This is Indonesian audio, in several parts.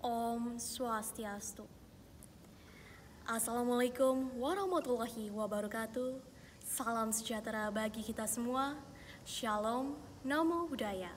Om Swastiastu. Assalamualaikum warahmatullahi wabarakatuh. Salam sejahtera bagi kita semua. Shalom, Namo Buddhaya.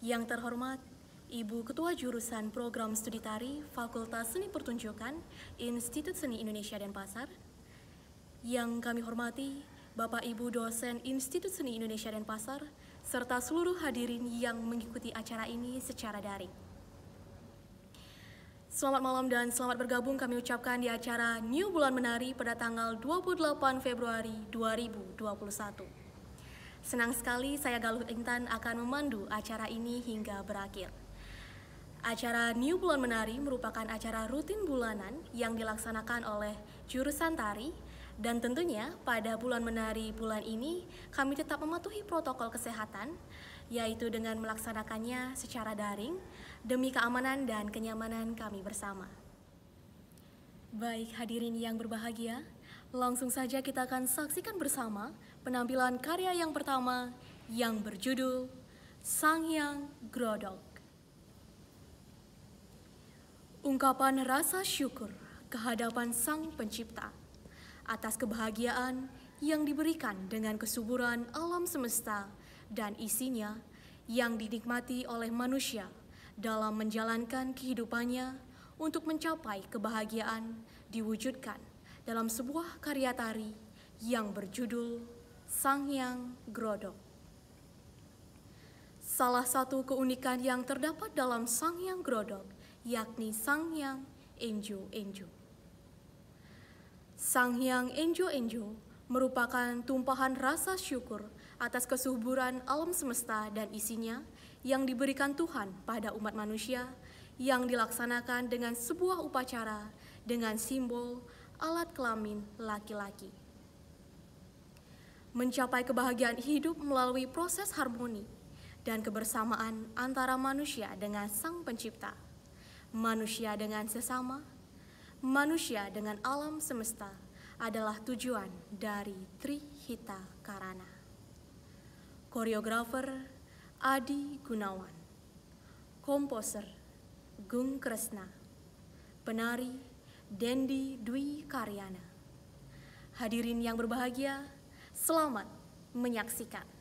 Yang terhormat, Ibu Ketua Jurusan Program Studi Tari Fakultas Seni Pertunjukan Institut Seni Indonesia Denpasar. Yang kami hormati, Bapak Ibu dosen Institut Seni Indonesia Denpasar, serta seluruh hadirin yang mengikuti acara ini secara daring. Selamat malam dan selamat bergabung kami ucapkan di acara New Bulan Menari pada tanggal 28 Februari 2021. Senang sekali saya Galuh Intan akan memandu acara ini hingga berakhir. Acara New Bulan Menari merupakan acara rutin bulanan yang dilaksanakan oleh jurusan tari, dan tentunya pada bulan menari bulan ini kami tetap mematuhi protokol kesehatan, yaitu dengan melaksanakannya secara daring demi keamanan dan kenyamanan kami bersama. Baik hadirin yang berbahagia, langsung saja kita akan saksikan bersama penampilan karya yang pertama yang berjudul Sanghyang Grodok. Ungkapan rasa syukur kehadapan Sang Pencipta atas kebahagiaan yang diberikan dengan kesuburan alam semesta dan isinya yang dinikmati oleh manusia dalam menjalankan kehidupannya untuk mencapai kebahagiaan diwujudkan dalam sebuah karya tari yang berjudul Sanghyang Grodok. Salah satu keunikan yang terdapat dalam Sanghyang Grodok yakni Sanghyang Enjo-Enjo. Sanghyang Enjo-Enjo merupakan tumpahan rasa syukur atas kesuburan alam semesta dan isinya yang diberikan Tuhan pada umat manusia yang dilaksanakan dengan sebuah upacara dengan simbol alat kelamin laki-laki. Mencapai kebahagiaan hidup melalui proses harmoni dan kebersamaan antara manusia dengan Sang Pencipta, manusia dengan sesama, manusia dengan alam semesta adalah tujuan dari Trihita Karana. Koreografer Adi Gunawan, komposer Gung Kresna, penari Dendi Dwi Karyana. Hadirin yang berbahagia, selamat menyaksikan.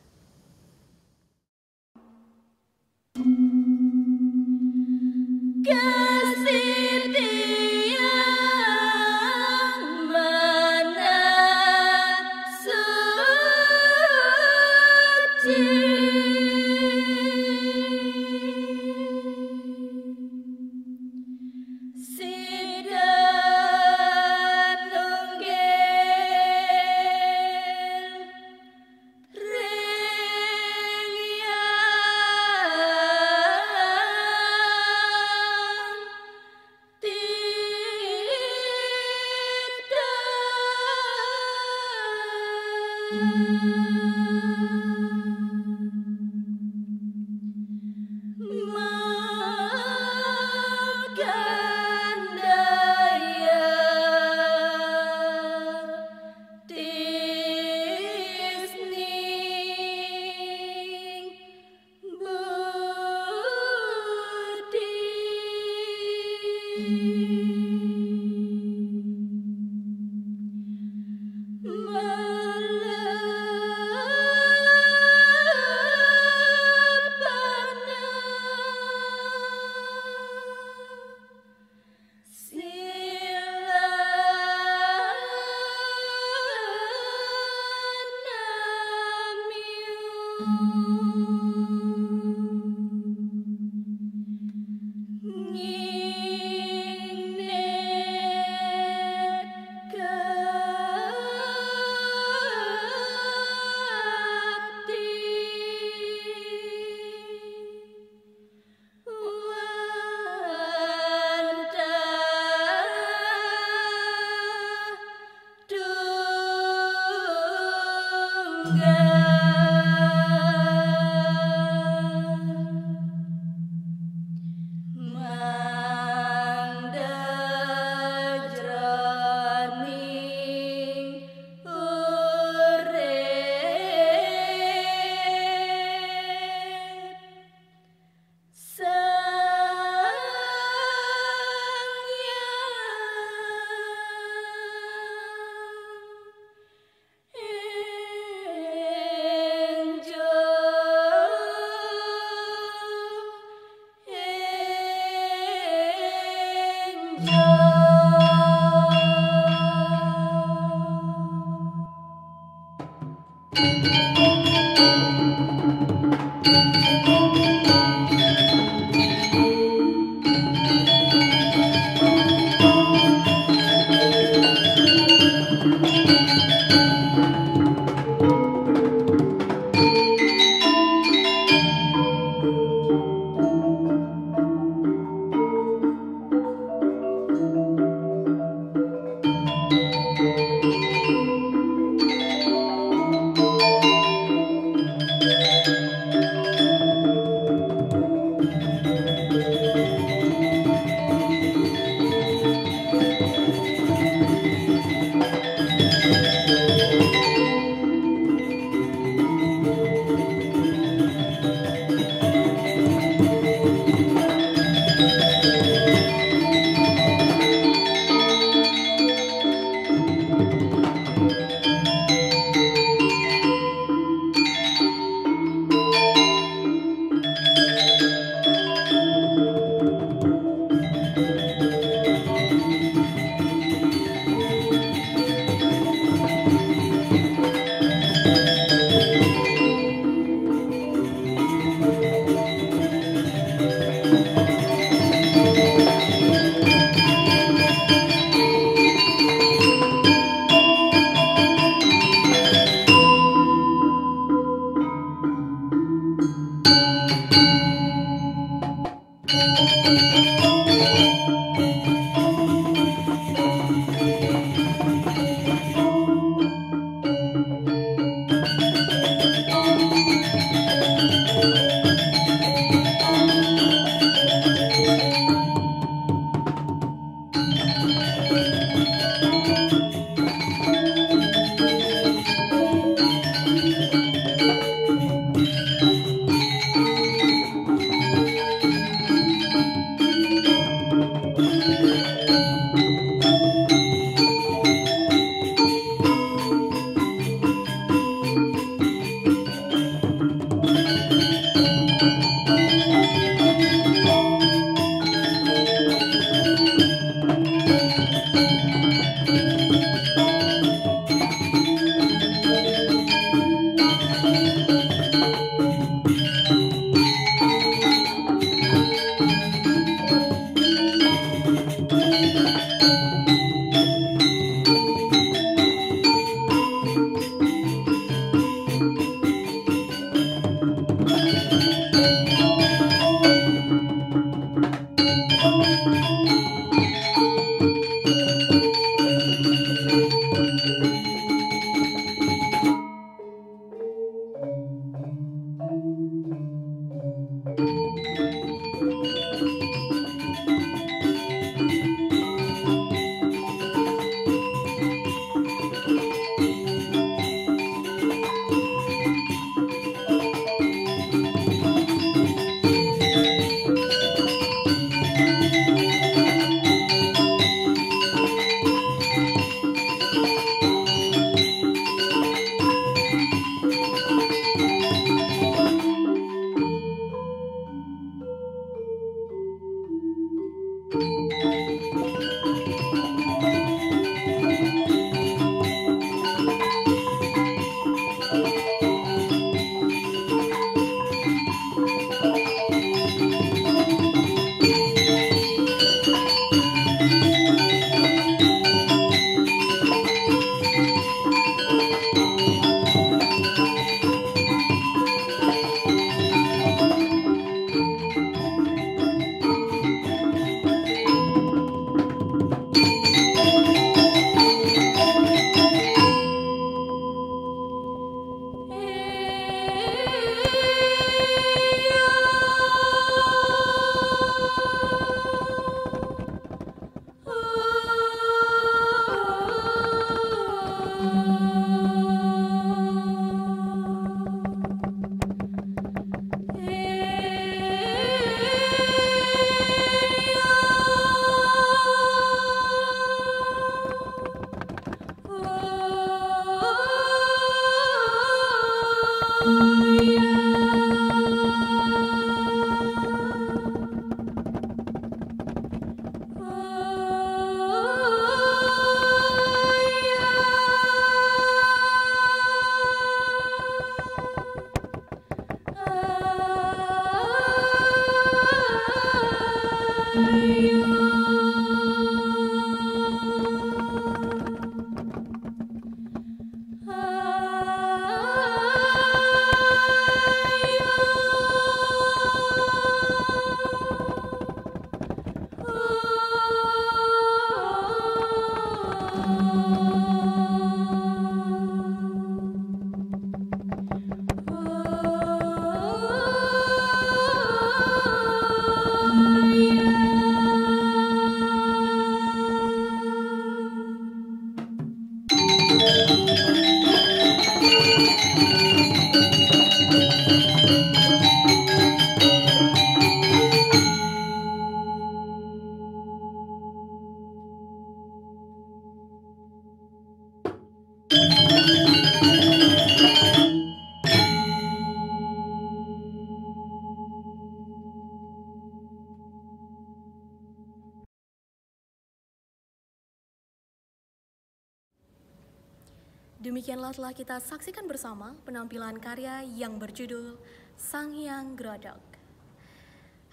Demikianlah telah kita saksikan bersama penampilan karya yang berjudul Sang Hyang Geradok.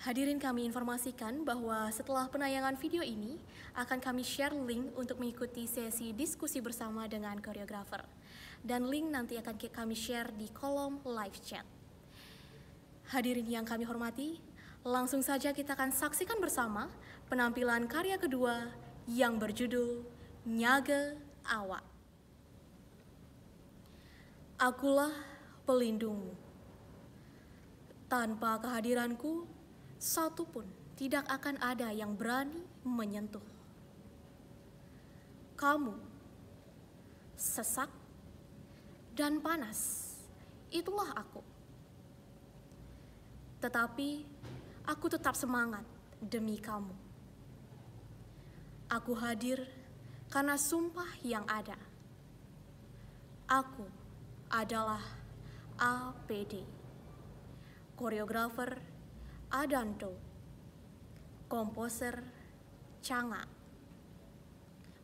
Hadirin, kami informasikan bahwa setelah penayangan video ini akan kami share link untuk mengikuti sesi diskusi bersama dengan koreografer. Dan link nanti akan kami share di kolom live chat. Hadirin yang kami hormati, langsung saja kita akan saksikan bersama penampilan karya kedua yang berjudul Nyaga Awak. Akulah pelindungmu. Tanpa kehadiranku, satu pun tidak akan ada yang berani menyentuh. Kamu, sesak dan panas, itulah aku. Tetapi aku tetap semangat demi kamu. Aku hadir karena sumpah yang ada. Aku adalah APD. Koreografer Adanto, komposer Canga,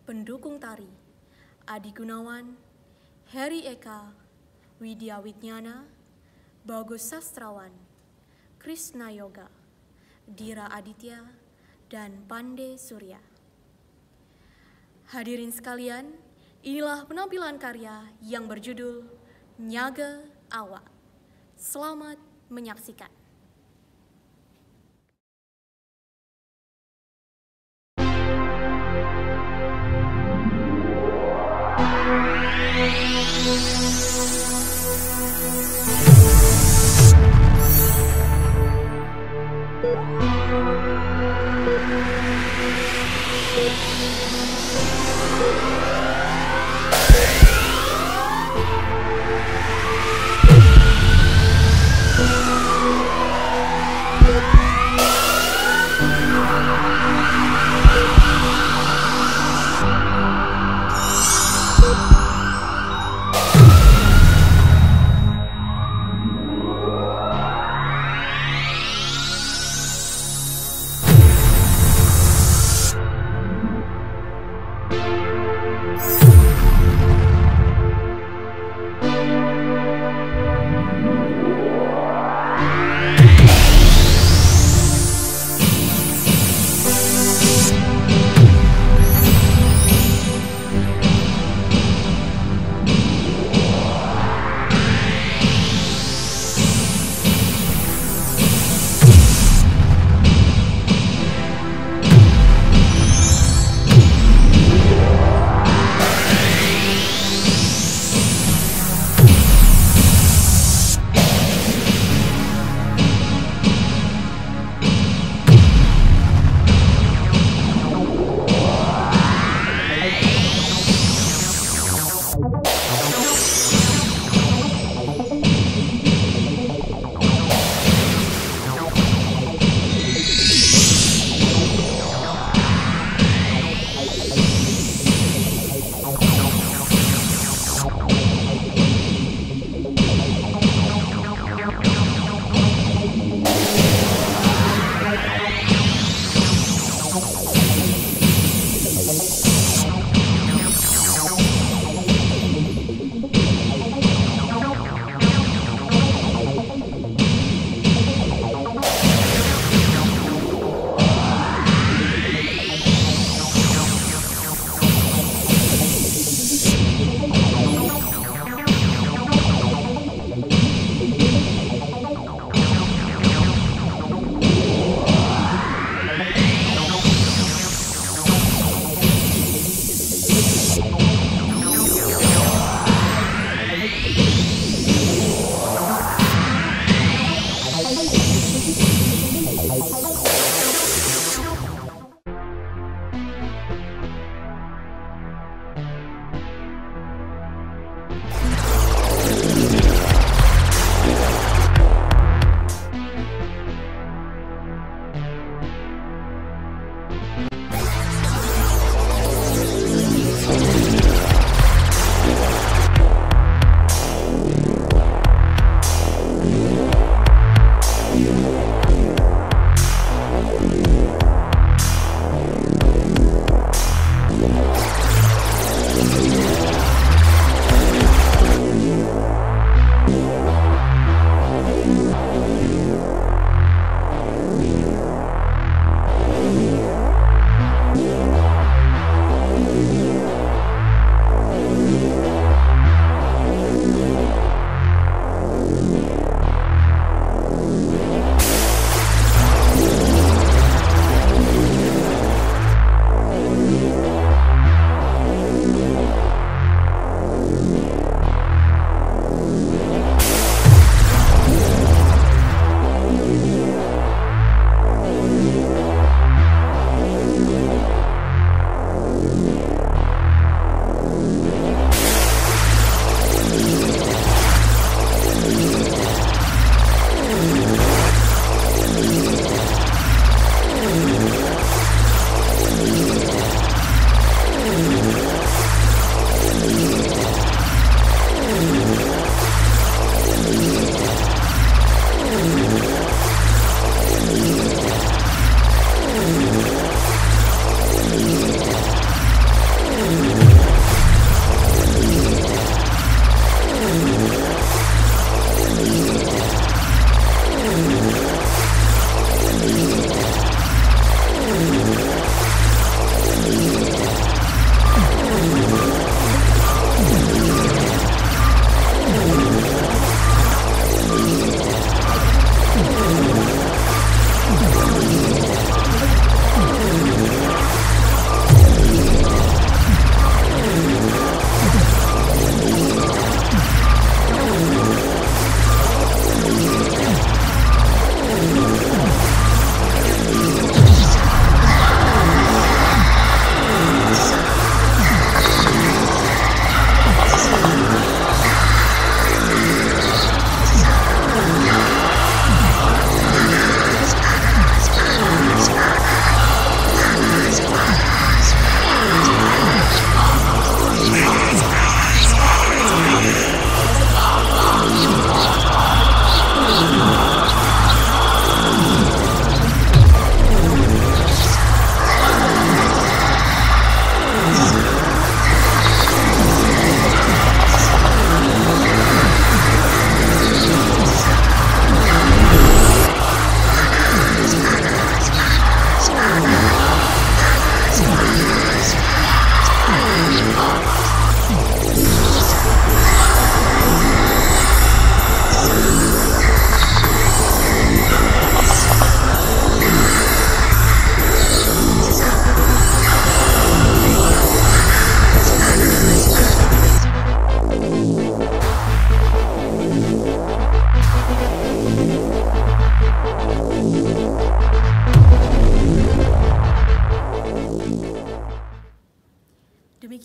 pendukung tari Adi Gunawan, Heri Eka, Widya Widnyana, Bagus Sastrawan, Krishna Yoga, Dira Aditya, dan Pande Surya. Hadirin sekalian, inilah penampilan karya yang berjudul Nyaga Awak. Selamat menyaksikan.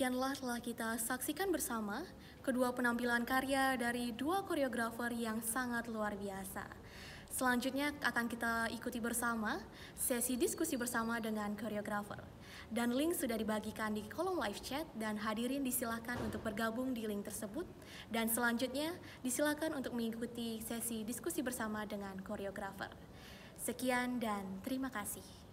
demikianlah telah kita saksikan bersama kedua penampilan karya dari dua koreografer yang sangat luar biasa. Selanjutnya akan kita ikuti bersama sesi diskusi bersama dengan koreografer. Dan link sudah dibagikan di kolom live chat dan hadirin disilakan untuk bergabung di link tersebut. Dan selanjutnya disilakan untuk mengikuti sesi diskusi bersama dengan koreografer. Sekian dan terima kasih.